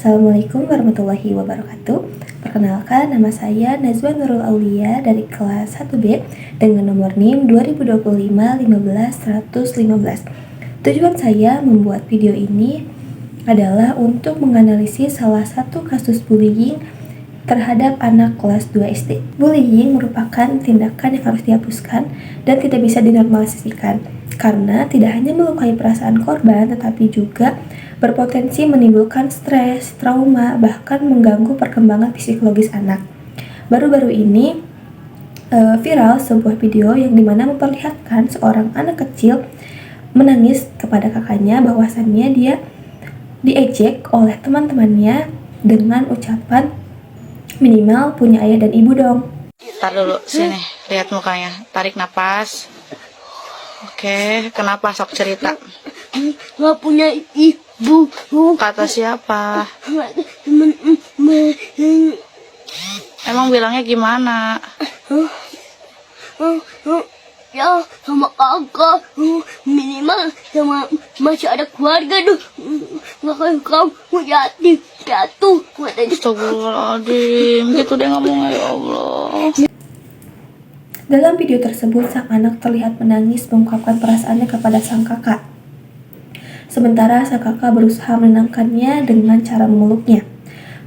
Assalamualaikum warahmatullahi wabarakatuh. Perkenalkan, nama saya Nazwa Nurul Aulia dari kelas 1B dengan nomor NIM 2025-15115. Tujuan saya membuat video ini adalah untuk menganalisis salah satu kasus bullying terhadap anak kelas 2 SD. Bullying merupakan tindakan yang harus dihapuskan dan tidak bisa dinormalisasikan karena tidak hanya melukai perasaan korban tetapi juga berpotensi menimbulkan stres, trauma, bahkan mengganggu perkembangan psikologis anak. Baru-baru ini viral sebuah video yang dimana memperlihatkan seorang anak kecil menangis kepada kakaknya bahwasannya dia diejek oleh teman-temannya dengan ucapan minimal punya ayah dan ibu dong. Tar dulu, sini, lihat mukanya, tarik napas. Oke, kenapa sok cerita? Nggak punya ibu. Kata siapa? Emang bilangnya gimana? Ya sama kakak, minimal sama masih ada keluarga tuh. Nggak kayak kamu yatim piatu katanya. Astagfirullahaladzim, gitu deh ngomongnya, ya Allah. Dalam video tersebut, sang anak terlihat menangis mengungkapkan perasaannya kepada sang kakak. Sementara sang kakak berusaha menenangkannya dengan cara memeluknya.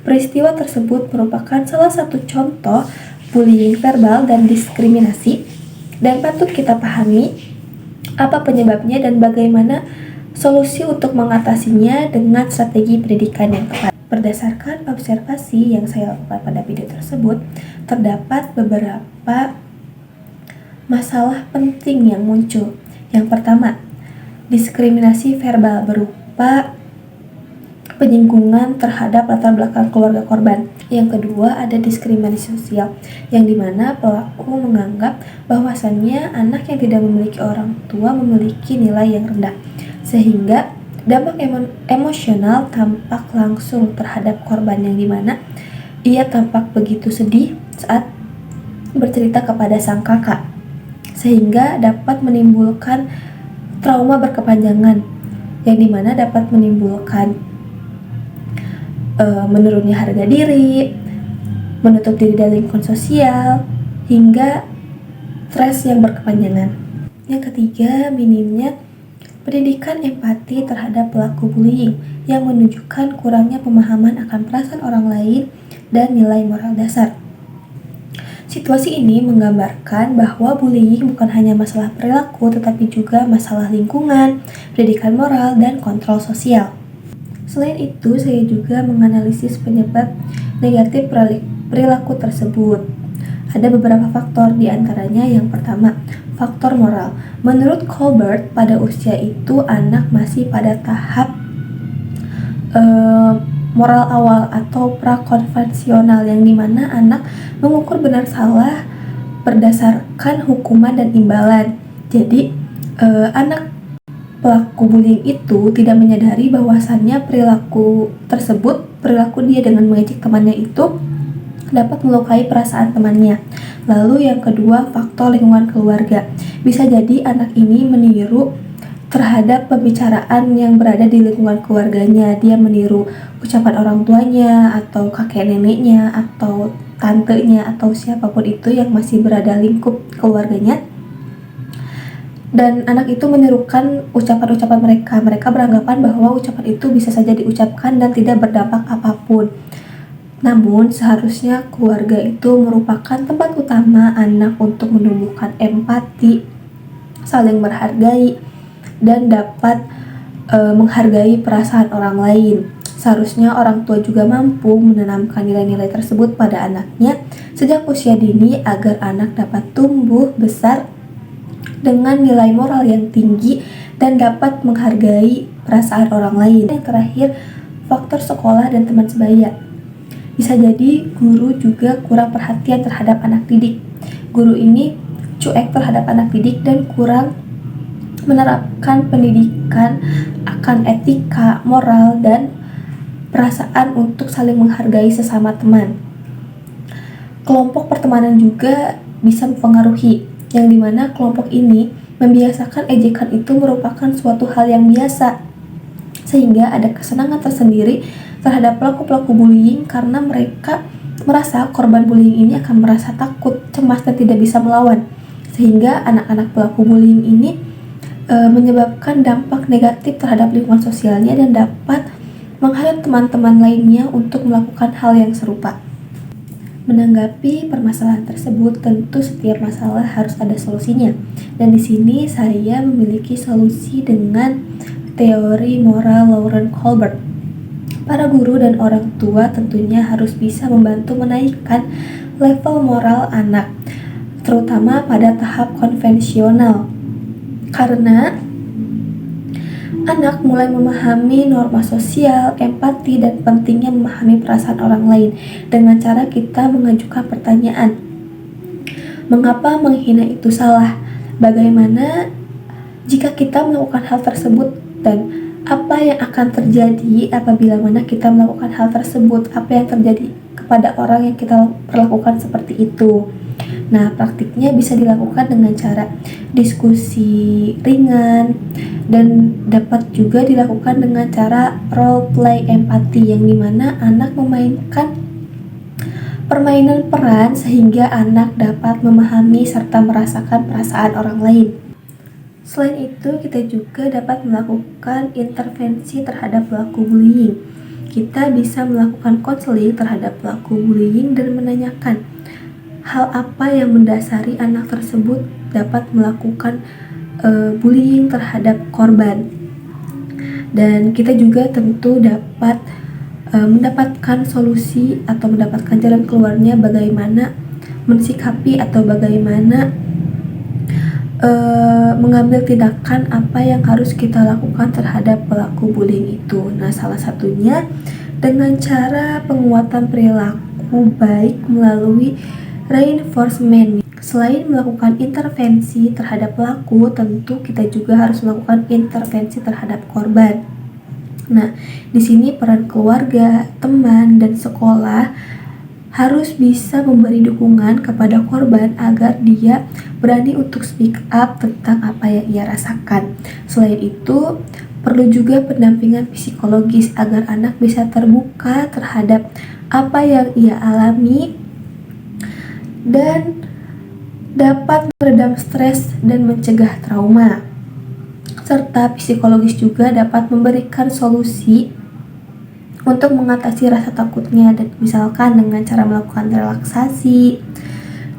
Peristiwa tersebut merupakan salah satu contoh bullying verbal dan diskriminasi dan patut kita pahami apa penyebabnya dan bagaimana solusi untuk mengatasinya dengan strategi pendidikan yang tepat. Berdasarkan observasi yang saya lakukan pada video tersebut, terdapat beberapa masalah penting yang muncul. Yang pertama, diskriminasi verbal berupa penyinggungan terhadap latar belakang keluarga korban. Yang kedua, ada diskriminasi sosial, yang dimana pelaku menganggap bahwasannya anak yang tidak memiliki orang tua memiliki nilai yang rendah, sehingga dampak emosional tampak langsung terhadap korban, yang dimana ia tampak begitu sedih saat bercerita kepada sang kakak, sehingga dapat menimbulkan trauma berkepanjangan, yang dimana dapat menimbulkan menurunnya harga diri, menutup diri dari lingkungan sosial, hingga stres yang berkepanjangan. Yang ketiga, minimnya pendidikan empati terhadap pelaku bullying yang menunjukkan kurangnya pemahaman akan perasaan orang lain dan nilai moral dasar. Situasi ini menggambarkan bahwa bullying bukan hanya masalah perilaku tetapi juga masalah lingkungan, pendidikan moral, dan kontrol sosial. Selain itu, saya juga menganalisis penyebab negatif perilaku tersebut. Ada beberapa faktor, diantaranya yang pertama, faktor moral. Menurut Colbert, pada usia itu anak masih pada tahap moral awal atau prakonvensional, yang dimana anak mengukur benar salah berdasarkan hukuman dan imbalan. Jadi anak pelaku bullying itu tidak menyadari bahwasannya perilaku dia dengan mengejek temannya itu dapat melukai perasaan temannya. Lalu yang kedua, faktor lingkungan keluarga. Bisa jadi anak ini meniru terhadap pembicaraan yang berada di lingkungan keluarganya. Dia meniru ucapan orang tuanya atau kakek neneknya atau tantenya atau siapapun itu yang masih berada lingkup keluarganya. Dan anak itu menirukan ucapan-ucapan mereka. Mereka beranggapan bahwa ucapan itu bisa saja diucapkan dan tidak berdampak apapun. Namun seharusnya keluarga itu merupakan tempat utama anak untuk menumbuhkan empati, saling menghargai, dan dapat menghargai perasaan orang lain. Seharusnya orang tua juga mampu menanamkan nilai-nilai tersebut pada anaknya sejak usia dini agar anak dapat tumbuh besar dengan nilai moral yang tinggi dan dapat menghargai perasaan orang lain. Yang terakhir, faktor sekolah dan teman sebaya. Bisa jadi guru juga kurang perhatian terhadap anak didik. Guru ini cuek terhadap anak didik dan kurang menerapkan pendidikan akan etika, moral, dan perasaan untuk saling menghargai sesama teman. Kelompok pertemanan juga bisa mempengaruhi, yang dimana kelompok ini membiasakan ejekan itu merupakan suatu hal yang biasa, sehingga ada kesenangan tersendiri terhadap pelaku-pelaku bullying karena mereka merasa korban bullying ini akan merasa takut, cemas, dan tidak bisa melawan. Sehingga anak-anak pelaku bullying ini menyebabkan dampak negatif terhadap lingkungan sosialnya dan dapat menghasut teman-teman lainnya untuk melakukan hal yang serupa. Menanggapi permasalahan tersebut, tentu setiap masalah harus ada solusinya. Dan di sini saya memiliki solusi dengan teori moral Lauren Colbert. Para guru dan orang tua tentunya harus bisa membantu menaikkan level moral anak, terutama pada tahap konvensional. Karena anak mulai memahami norma sosial, empati, dan pentingnya memahami perasaan orang lain dengan cara kita mengajukan pertanyaan. Mengapa menghina itu salah? Bagaimana jika kita melakukan hal tersebut? Dan apa yang akan terjadi apabila mana kita melakukan hal tersebut? Apa yang terjadi kepada orang yang kita perlakukan seperti itu? Nah, praktiknya bisa dilakukan dengan cara diskusi ringan dan dapat juga dilakukan dengan cara role play empati, yang dimana anak memainkan permainan peran sehingga anak dapat memahami serta merasakan perasaan orang lain. Selain itu, kita juga dapat melakukan intervensi terhadap pelaku bullying. Kita bisa melakukan konseling terhadap pelaku bullying dan menanyakan hal apa yang mendasari anak tersebut dapat melakukan bullying terhadap korban. Dan kita juga tentu dapat mendapatkan solusi atau mendapatkan jalan keluarnya, bagaimana mensikapi atau bagaimana mengambil tindakan apa yang harus kita lakukan terhadap pelaku bullying itu. Nah, salah satunya dengan cara penguatan perilaku baik melalui reinforcement. Selain melakukan intervensi terhadap pelaku, tentu kita juga harus melakukan intervensi terhadap korban. Nah, di sini peran keluarga, teman, dan sekolah harus bisa memberi dukungan kepada korban agar dia berani untuk speak up tentang apa yang ia rasakan. Selain itu, perlu juga pendampingan psikologis agar anak bisa terbuka terhadap apa yang ia alami dan dapat meredam stres dan mencegah trauma. Serta psikologis juga dapat memberikan solusi untuk mengatasi rasa takutnya, dan misalkan dengan cara melakukan relaksasi,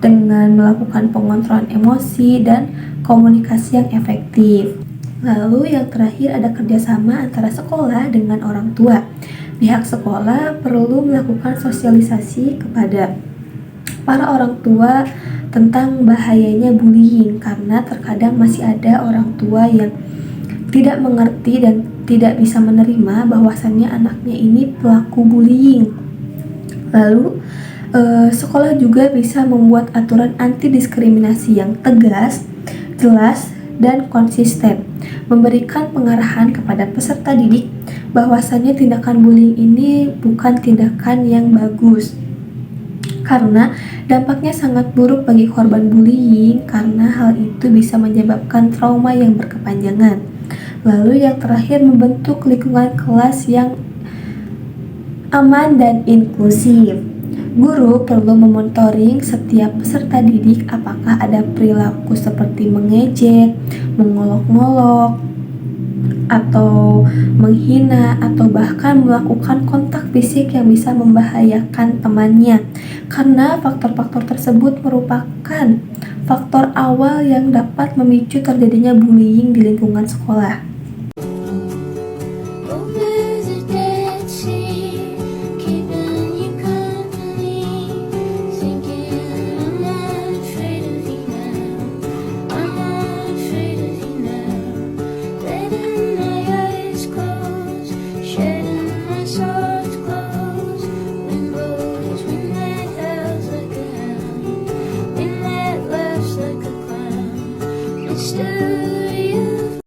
dengan melakukan pengontrolan emosi dan komunikasi yang efektif. Lalu yang terakhir ada kerjasama antara sekolah dengan orang tua. Pihak sekolah perlu melakukan sosialisasi kepada para orang tua tentang bahayanya bullying, karena terkadang masih ada orang tua yang tidak mengerti dan tidak bisa menerima bahwasannya anaknya ini pelaku bullying. Lalu sekolah juga bisa membuat aturan anti diskriminasi yang tegas, jelas, dan konsisten, memberikan pengarahan kepada peserta didik bahwasannya tindakan bullying ini bukan tindakan yang bagus, karena dampaknya sangat buruk bagi korban bullying, karena hal itu bisa menyebabkan trauma yang berkepanjangan. Lalu yang terakhir, membentuk lingkungan kelas yang aman dan inklusif. Guru perlu memonitoring setiap peserta didik apakah ada perilaku seperti mengejek, mengolok-ngolok, atau menghina, atau bahkan melakukan kontak fisik yang bisa membahayakan temannya, karena faktor-faktor tersebut merupakan faktor awal yang dapat memicu terjadinya bullying di lingkungan sekolah.